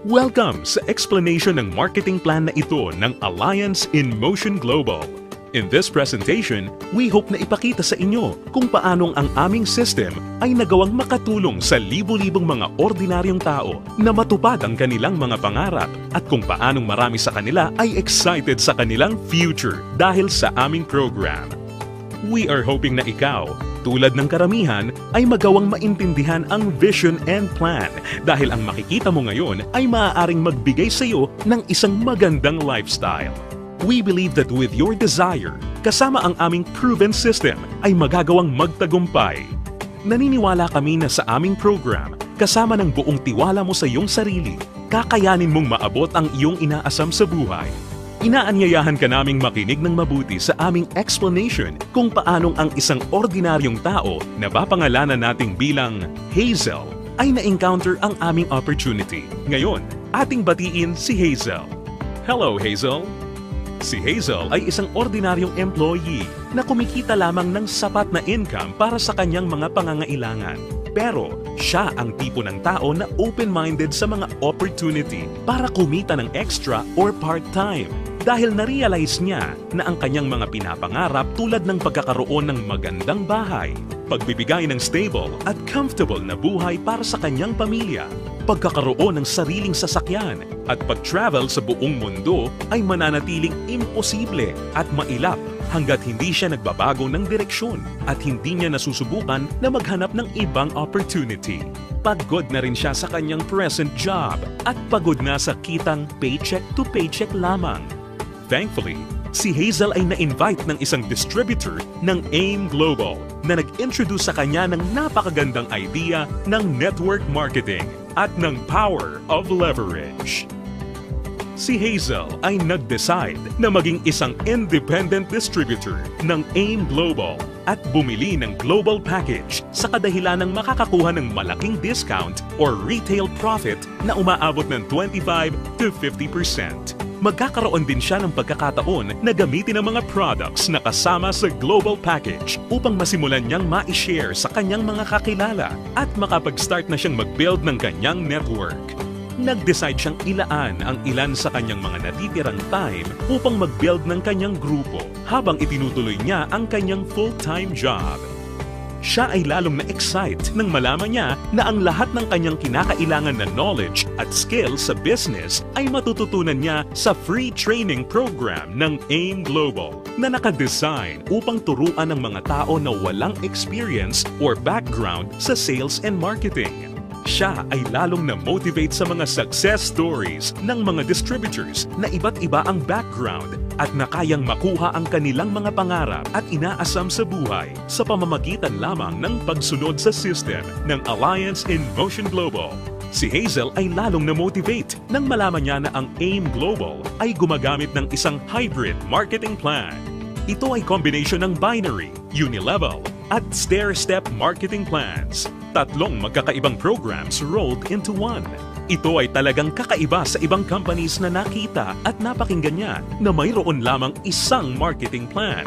Welcome sa explanation ng marketing plan na ito ng Alliance in Motion Global. In this presentation, we hope na ipakita sa inyo kung paanong ang aming system ay nagawang makatulong sa libu-libong mga ordinaryong tao na matupad ang kanilang mga pangarap at kung paanong marami sa kanila ay excited sa kanilang future dahil sa aming program. We are hoping na ikaw, tulad ng karamihan, ay magawang maintindihan ang vision and plan dahil ang makikita mo ngayon ay maaaring magbigay sa iyo ng isang magandang lifestyle. We believe that with your desire, kasama ang aming proven system ay magagawang magtagumpay. Naniniwala kami na sa aming program, kasama ng buong tiwala mo sa iyong sarili, kakayanin mong maabot ang iyong inaasam sa buhay. Inaanyayahan ka naming makinig ng mabuti sa aming explanation kung paanong ang isang ordinaryong tao na papangalanan nating bilang Hazel ay na-encounter ang aming opportunity. Ngayon, ating batiin si Hazel. Hello, Hazel! Si Hazel ay isang ordinaryong employee na kumikita lamang ng sapat na income para sa kanyang mga pangangailangan. Pero siya ang tipo ng tao na open-minded sa mga opportunity para kumita ng extra or part-time dahil na-realize niya na ang kanyang mga pinapangarap tulad ng pagkakaroon ng magandang bahay, pagbibigay ng stable at comfortable na buhay para sa kanyang pamilya, pagkakaroon ng sariling sasakyan at pag-travel sa buong mundo ay mananatiling imposible at mailap hanggat hindi siya nagbabago ng direksyon at hindi niya nasusubukan na maghanap ng ibang opportunity. Pagod na rin siya sa kanyang present job at pagod na sa kitang paycheck to paycheck lamang. Thankfully, si Hazel ay na-invite ng isang distributor ng AIM Global na nag-introduce sa kanya ng napakagandang idea ng network marketing at ng power of leverage. Si Hazel ay nag-decide na maging isang independent distributor ng AIM Global at bumili ng global package sa kadahilan ng makakakuha ng malaking discount or retail profit na umaabot ng 25 to 50%. Magkakaroon din siya ng pagkakataon na gamitin ang mga products na kasama sa global package upang masimulan niyang ma-share sa kanyang mga kakilala at makapag-start na siyang mag-build ng kanyang network. Nag-decide siyang ilaan ang ilan sa kanyang mga natitirang time upang mag-build ng kanyang grupo habang itinutuloy niya ang kanyang full-time job. Siya ay lalong na-excite nang malaman niya na ang lahat ng kanyang kinakailangan na knowledge at skills sa business ay matututunan niya sa free training program ng AIM Global na nakadesign upang turuan ng mga tao na walang experience or background sa sales and marketing. Siya ay lalong na-motivate sa mga success stories ng mga distributors na iba't iba ang background at na kayang makuha ang kanilang mga pangarap at inaasam sa buhay sa pamamagitan lamang ng pagsunod sa system ng Alliance in Motion Global. Si Hazel ay lalong na-motivate nang malaman niya na ang AIM Global ay gumagamit ng isang hybrid marketing plan. Ito ay combination ng binary, unilevel, at stair-step marketing plans. Tatlong magkakaibang programs rolled into one. Ito ay talagang kakaiba sa ibang companies na nakita at napakinggan niya na mayroon lamang isang marketing plan.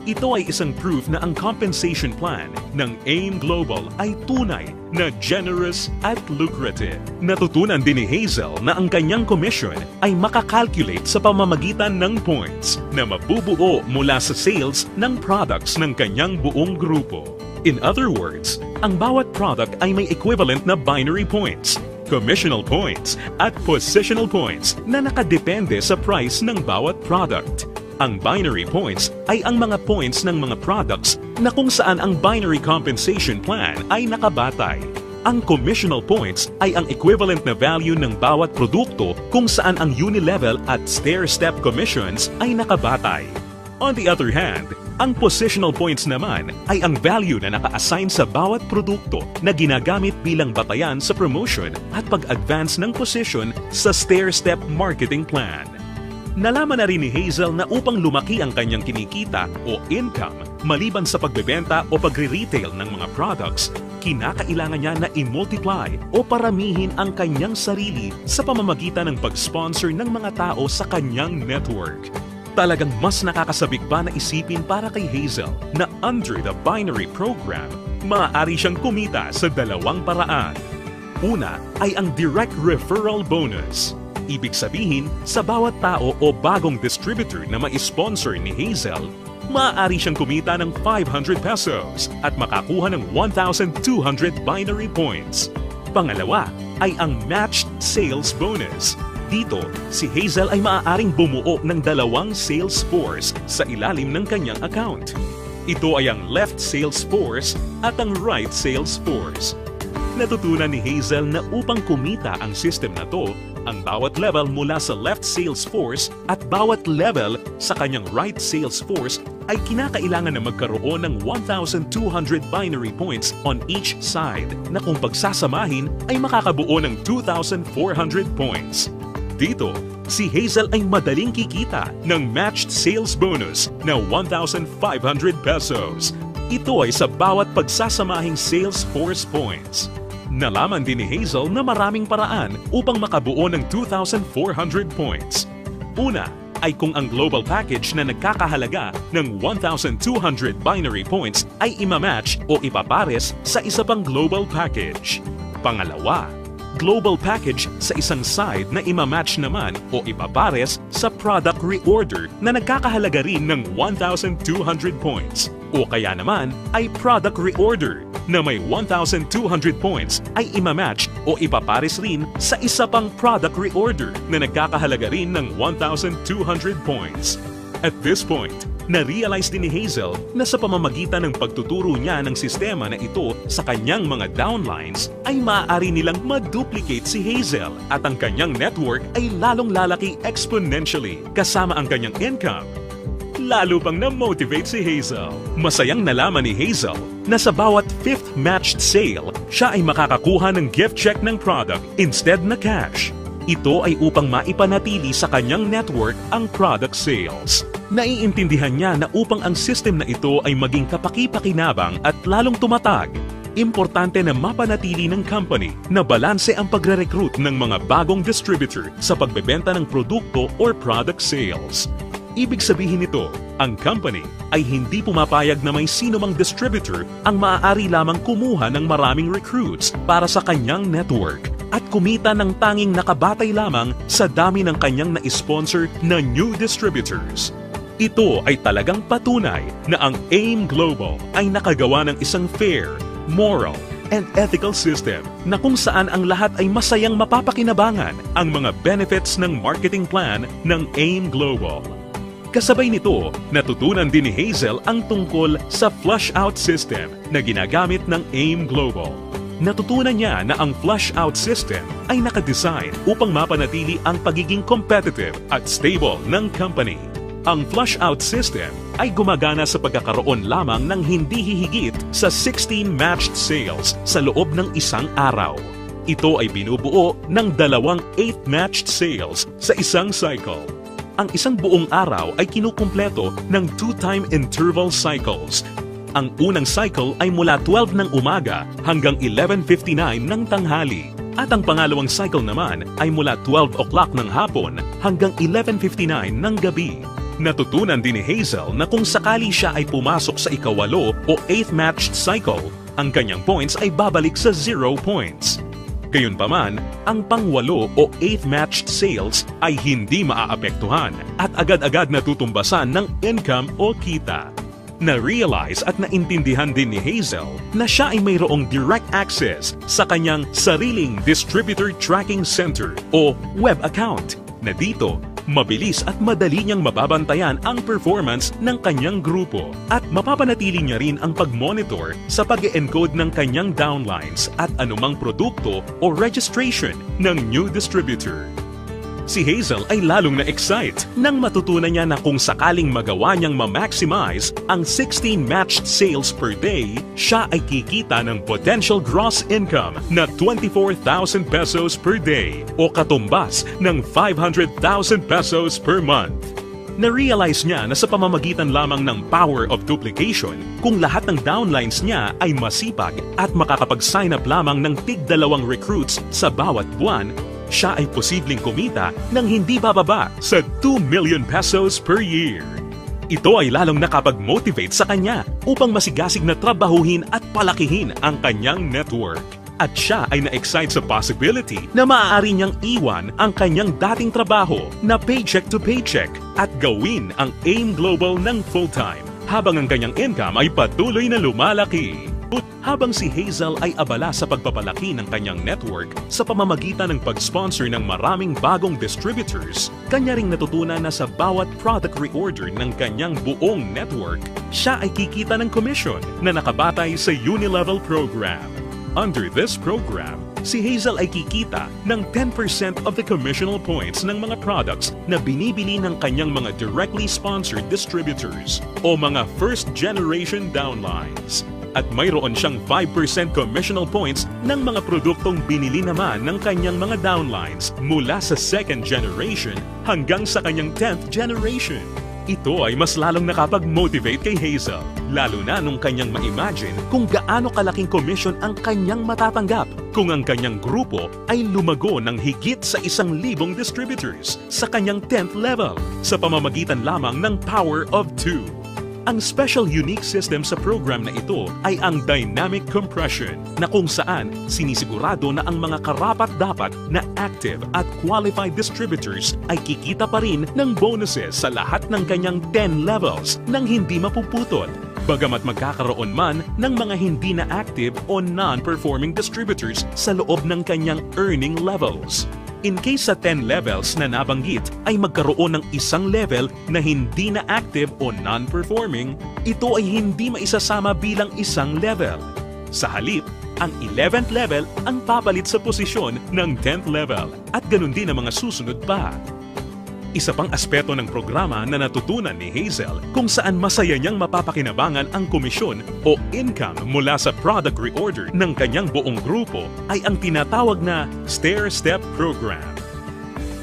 Ito ay isang proof na ang compensation plan ng AIM Global ay tunay na generous at lucrative. Natutunan din ni Hazel na ang kanyang commission ay makakalculate sa pamamagitan ng points na mabubuo mula sa sales ng products ng kanyang buong grupo. In other words, ang bawat product ay may equivalent na binary points, commissional points, at positional points na nakadepende sa price ng bawat product. Ang binary points ay ang mga points ng mga products na kung saan ang binary compensation plan ay nakabatay. Ang commissional points ay ang equivalent na value ng bawat produkto kung saan ang unilevel at stair-step commissions ay nakabatay. On the other hand, ang positional points naman ay ang value na naka-assign sa bawat produkto na ginagamit bilang batayan sa promotion at pag-advance ng position sa stair-step marketing plan. Nalaman na rin ni Hazel na upang lumaki ang kanyang kinikita o income maliban sa pagbebenta o pagre-retail ng mga products, kinakailangan niya na i-multiply o paramihin ang kanyang sarili sa pamamagitan ng pag-sponsor ng mga tao sa kanyang network. Talagang mas nakakasabik pa na isipin para kay Hazel na under the binary program, maaari siyang kumita sa dalawang paraan. Una ay ang direct referral bonus. Ibig sabihin, sa bawat tao o bagong distributor na ma-sponsor ni Hazel, maaari siyang kumita ng 500 pesos at makakuha ng 1,200 binary points. Pangalawa ay ang matched sales bonus. Dito, si Hazel ay maaaring bumuo ng 2 sales force sa ilalim ng kanyang account. Ito ay ang left sales force at ang right sales force. Natutunan ni Hazel na upang kumita ang system na to, ang bawat level mula sa left sales force at bawat level sa kanyang right sales force ay kinakailangan na magkaroon ng 1,200 binary points on each side na kung pagsasamahin ay makakabuo ng 2,400 points. Dito, si Hazel ay madaling kikita ng matched sales bonus na 1,500 pesos. Ito ay sa bawat pagsasamahing sales force points. Nalaman din ni Hazel na maraming paraan upang makabuo ng 2,400 points. Una ay kung ang global package na nagkakahalaga ng 1,200 binary points ay imamatch o ipapares sa isa pang global package. Pangalawa, global package sa isang side na imamatch naman o ipapares sa product reorder na nagkakahalaga rin ng 1,200 points. O kaya naman ay product reorder na may 1,200 points ay imamatch o ipapares rin sa isa pang product reorder na nagkakahalaga rin ng 1,200 points. At this point, na-realize din ni Hazel na sa pamamagitan ng pagtuturo niya ng sistema na ito sa kanyang mga downlines ay maaari nilang ma-duplicate si Hazel at ang kanyang network ay lalong lalaki exponentially kasama ang kanyang income. Lalo pang na-motivate si Hazel. Masayang nalaman ni Hazel na sa bawat 5th matched sale, siya ay makakakuha ng gift check ng product instead na cash. Ito ay upang maipanatili sa kanyang network ang product sales. Naiintindihan niya na upang ang system na ito ay maging kapaki-pakinabang at lalong tumatag, importante na mapanatili ng company na balanse ang pagre-recruit ng mga bagong distributor sa pagbebenta ng produkto or product sales. Ibig sabihin nito, ang company ay hindi pumapayag na may sino mang distributor ang maaari lamang kumuha ng maraming recruits para sa kanyang network at kumita ng tanging nakabatay lamang sa dami ng kanyang na-sponsor na new distributors. Ito ay talagang patunay na ang AIM Global ay nakagawa ng isang fair, moral, and ethical system na kung saan ang lahat ay masayang mapapakinabangan ang mga benefits ng marketing plan ng AIM Global. Kasabay nito, natutunan din ni Hazel ang tungkol sa flush-out system na ginagamit ng AIM Global. Natutunan niya na ang flush-out system ay nakadesign upang mapanatili ang pagiging competitive at stable ng company. Ang flush-out system ay gumagana sa pagkakaroon lamang ng hindi hihigit sa 16 matched sales sa loob ng isang araw. Ito ay binubuo ng 2 8 matched sales sa isang cycle. Ang isang buong araw ay kinukumpleto ng 2-time interval cycles. Ang unang cycle ay mula 12 ng umaga hanggang 11:59 ng tanghali. At ang pangalawang cycle naman ay mula 12 o'clock ng hapon hanggang 11:59 ng gabi. Natutunan din ni Hazel na kung sakali siya ay pumasok sa ikawalo o 8th matched cycle, ang kanyang points ay babalik sa 0 points. Gayunpaman, ang pang-8 o 8th matched sales ay hindi maaapektuhan at agad-agad natutumbasan ng income o kita. Na-realize at naintindihan din ni Hazel na siya ay mayroong direct access sa kanyang sariling Distributor Tracking Center o web account na dito mabilis at madali niyang mababantayan ang performance ng kanyang grupo at mapapanatili niya rin ang pag-monitor sa pag-encode ng kanyang downlines at anumang produkto o registration ng new distributor. Si Hazel ay lalong na-excite nang matutunan niya na kung sakaling magawa niyang ma-maximize ang 16 matched sales per day, siya ay kikita ng potential gross income na 24,000 pesos per day o katumbas ng 500,000 pesos per month. Na-realize niya na sa pamamagitan lamang ng power of duplication, kung lahat ng downlines niya ay masipag at makakapag-sign up lamang ng tig-2 recruits sa bawat buwan, siya ay posibleng kumita ng hindi bababa sa 2 million pesos per year. Ito ay lalong nakapag-motivate sa kanya upang masigasig na trabahuhin at palakihin ang kanyang network. At siya ay na-excite sa possibility na maaari niyang iwan ang kanyang dating trabaho na paycheck to paycheck at gawin ang AIM Global ng full-time habang ang kanyang income ay patuloy na lumalaki. Habang si Hazel ay abala sa pagpapalaki ng kanyang network sa pamamagitan ng pag-sponsor ng maraming bagong distributors, kanya ring natutunan na sa bawat product reorder ng kanyang buong network, siya ay kikita ng commission na nakabatay sa Unilevel program. Under this program, si Hazel ay kikita ng 10% of the commissional points ng mga products na binibili ng kanyang mga directly sponsored distributors o mga first-generation downlines. At mayroon siyang 5% commissional points ng mga produktong binili naman ng kanyang mga downlines mula sa second generation hanggang sa kanyang 10th generation. Ito ay mas lalong nakapag-motivate kay Hazel, lalo na nung kanyang ma-imagine kung gaano kalaking commission ang kanyang matatanggap kung ang kanyang grupo ay lumago ng higit sa 1,000 distributors sa kanyang 10th level sa pamamagitan lamang ng Power of 2. Ang special unique system sa program na ito ay ang dynamic compression na kung saan sinisigurado na ang mga karapat-dapat na active at qualified distributors ay kikita pa rin ng bonuses sa lahat ng kanyang 10 levels nang hindi mapuputol, bagamat magkakaroon man ng mga hindi na active o non-performing distributors sa loob ng kanyang earning levels. In case sa 10 levels na nabanggit ay magkaroon ng isang level na hindi na active o non-performing, ito ay hindi maisasama bilang isang level. Sa halip, ang 11th level ang papalit sa posisyon ng 10th level at ganun din ang mga susunod pa. Isa pang aspeto ng programa na natutunan ni Hazel kung saan masaya niyang mapapakinabangan ang komisyon o income mula sa product reorder ng kanyang buong grupo ay ang tinatawag na stair-step program.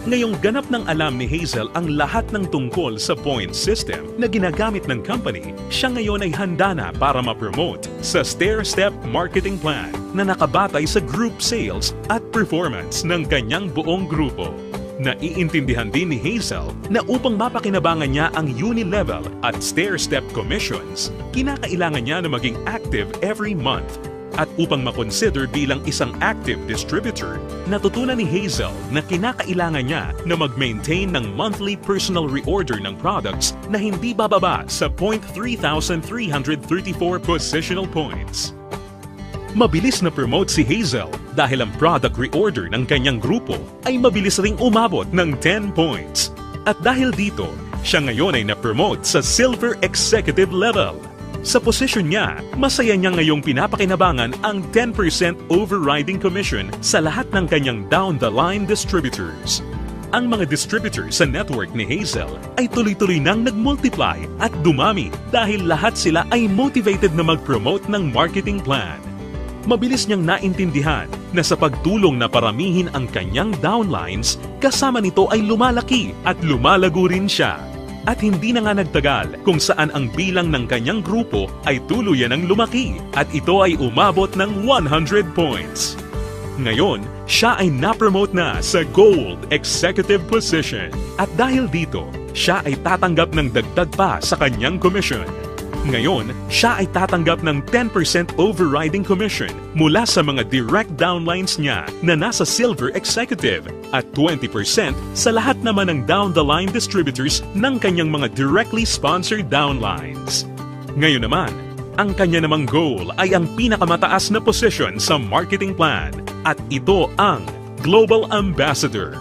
Ngayong ganap ng alam ni Hazel ang lahat ng tungkol sa point system na ginagamit ng company, siya ngayon ay handa na para ma-promote sa stair-step marketing plan na nakabatay sa group sales at performance ng kanyang buong grupo. Naiintindihan din ni Hazel na upang mapakinabangan niya ang Unilevel at stair-step commissions, kinakailangan niya na maging active every month. At upang makonsider bilang isang active distributor, natutunan ni Hazel na kinakailangan niya na mag-maintain ng monthly personal reorder ng products na hindi bababa sa 3,334 positional points. Mabilis na promote si Hazel dahil ang product reorder ng kanyang grupo ay mabilis ring umabot ng 10 points. At dahil dito, siya ngayon ay na-promote sa Silver Executive level. Sa posisyon niya, masaya niya ngayong pinapakinabangan ang 10% overriding commission sa lahat ng kanyang down-the-line distributors. Ang mga distributors sa network ni Hazel ay tuloy-tuloy nang nag-multiply at dumami dahil lahat sila ay motivated na mag-promote ng marketing plan. Mabilis niyang naintindihan na sa pagtulong na paramihin ang kanyang downlines, kasama nito ay lumalaki at lumalago rin siya. At hindi na nga nagtagal kung saan ang bilang ng kanyang grupo ay tuluyan ang lumaki at ito ay umabot ng 100 points. Ngayon, siya ay na-promote na sa Gold Executive position at dahil dito, siya ay tatanggap ng dagdag pa sa kanyang commission. Ngayon, siya ay tatanggap ng 10% overriding commission mula sa mga direct downlines niya na nasa Silver Executive at 20% sa lahat naman ng down-the-line distributors ng kanyang mga directly sponsored downlines. Ngayon naman, ang kanya namang goal ay ang pinakamataas na position sa marketing plan at ito ang Global Ambassador.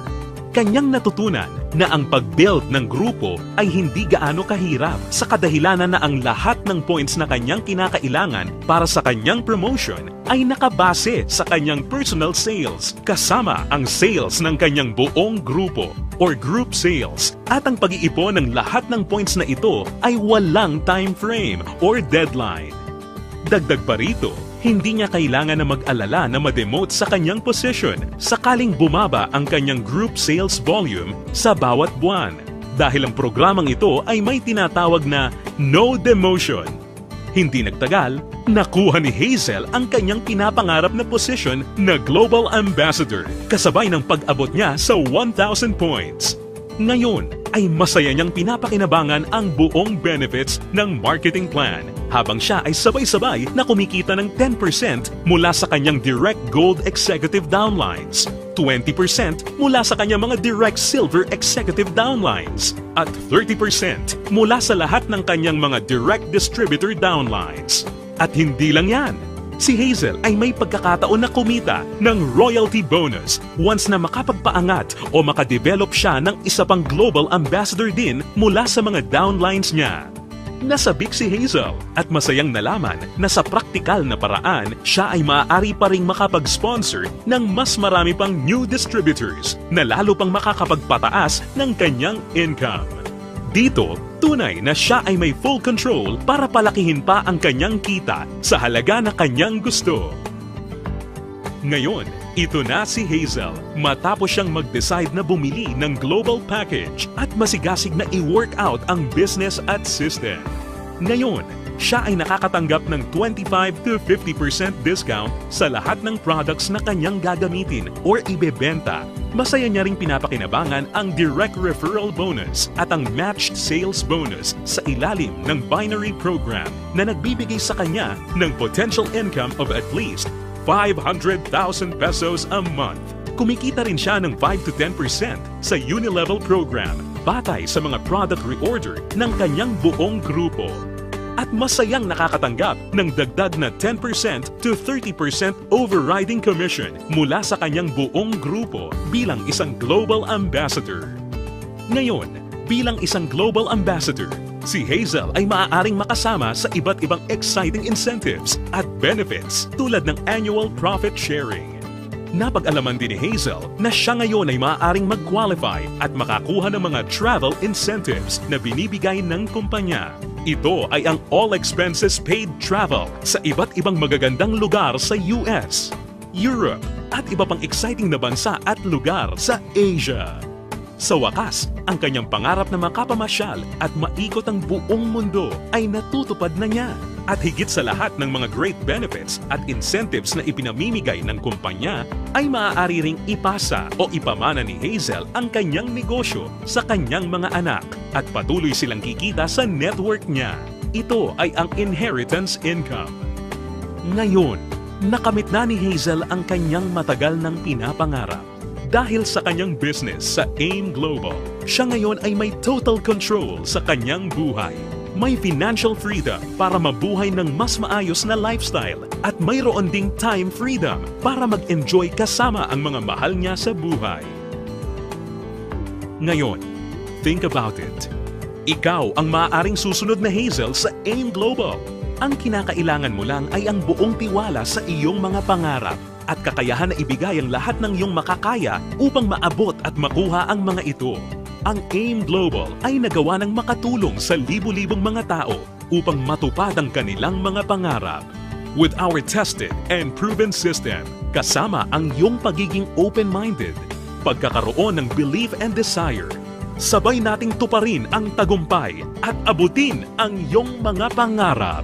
Kanyang natutunan na ang pag-build ng grupo ay hindi gaano kahirap sa kadahilanan na ang lahat ng points na kanyang kinakailangan para sa kanyang promotion ay nakabase sa kanyang personal sales kasama ang sales ng kanyang buong grupo or group sales at ang pag-iipon ng lahat ng points na ito ay walang time frame or deadline. Dagdag pa rito, hindi niya kailangan na mag-alala na ma-demote sa kanyang position sakaling bumaba ang kanyang group sales volume sa bawat buwan dahil ang programang ito ay may tinatawag na no demotion. Hindi nagtagal, nakuha ni Hazel ang kanyang pinapangarap na position na Global Ambassador kasabay ng pag-abot niya sa 1,000 points. Ngayon ay masaya niyang pinapakinabangan ang buong benefits ng marketing plan habang siya ay sabay-sabay na kumikita ng 10% mula sa kanyang direct gold executive downlines, 20% mula sa kanyang mga direct silver executive downlines, at 30% mula sa lahat ng kanyang mga direct distributor downlines. At hindi lang yan, si Hazel ay may pagkakataon na kumita ng royalty bonus once na makapagpaangat o makadevelop siya ng isa pang global ambassador din mula sa mga downlines niya. Nasabik si Hazel at masayang nalaman na sa praktikal na paraan, siya ay maaari pa ring makapag-sponsor ng mas marami pang new distributors na lalo pang makakapagpataas ng kanyang income. Dito, tunay na siya ay may full control para palakihin pa ang kanyang kita sa halaga na kanyang gusto. Ngayon, ito na si Hazel matapos siyang mag-decide na bumili ng global package at masigasig na i-work out ang business at system. Ngayon, siya ay nakakatanggap ng 25 to 50% discount sa lahat ng products na kanyang gagamitin or ibebenta. Masaya niya ring pinapakinabangan ang direct referral bonus at ang matched sales bonus sa ilalim ng binary program na nagbibigay sa kanya ng potential income of at least 500,000 pesos a month. Kumikita rin siya ng 5 to 10% sa Unilevel program batay sa mga product reorder ng kanyang buong grupo. At masayang nakakatanggap ng dagdag na 10% to 30% overriding commission mula sa kanyang buong grupo bilang isang global ambassador. Ngayon, bilang isang global ambassador, si Hazel ay maaaring makasama sa iba't ibang exciting incentives at benefits tulad ng annual profit sharing. Napag-alaman din ni Hazel na siya ngayon ay maaaring mag-qualify at makakuha ng mga travel incentives na binibigay ng kumpanya. Ito ay ang all expenses paid travel sa iba't ibang magagandang lugar sa US, Europe at iba pang exciting na bansa at lugar sa Asia. Sa wakas, ang kanyang pangarap na makapamasyal at maikot ang buong mundo ay natutupad na niya. At higit sa lahat ng mga great benefits at incentives na ipinamimigay ng kumpanya, ay maaari ring ipasa o ipamana ni Hazel ang kanyang negosyo sa kanyang mga anak at patuloy silang kikita sa network niya. Ito ay ang inheritance income. Ngayon, nakamit na ni Hazel ang kanyang matagal ng pinapangarap. Dahil sa kanyang business sa AIM Global, siya ngayon ay may total control sa kanyang buhay. May financial freedom para mabuhay ng mas maayos na lifestyle at mayroon ding time freedom para mag-enjoy kasama ang mga mahal niya sa buhay. Ngayon, think about it. Ikaw ang maaaring susunod na Hazel sa AIM Global. Ang kinakailangan mo lang ay ang buong tiwala sa iyong mga pangarap at kakayahan na ibigay ang lahat ng iyong makakaya upang maabot at makuha ang mga ito. Ang AIM Global ay nagawa ng makatulong sa libu-libong mga tao upang matupad ang kanilang mga pangarap. With our tested and proven system, kasama ang iyong pagiging open-minded, pagkakaroon ng belief and desire, sabay nating tuparin ang tagumpay at abutin ang iyong mga pangarap.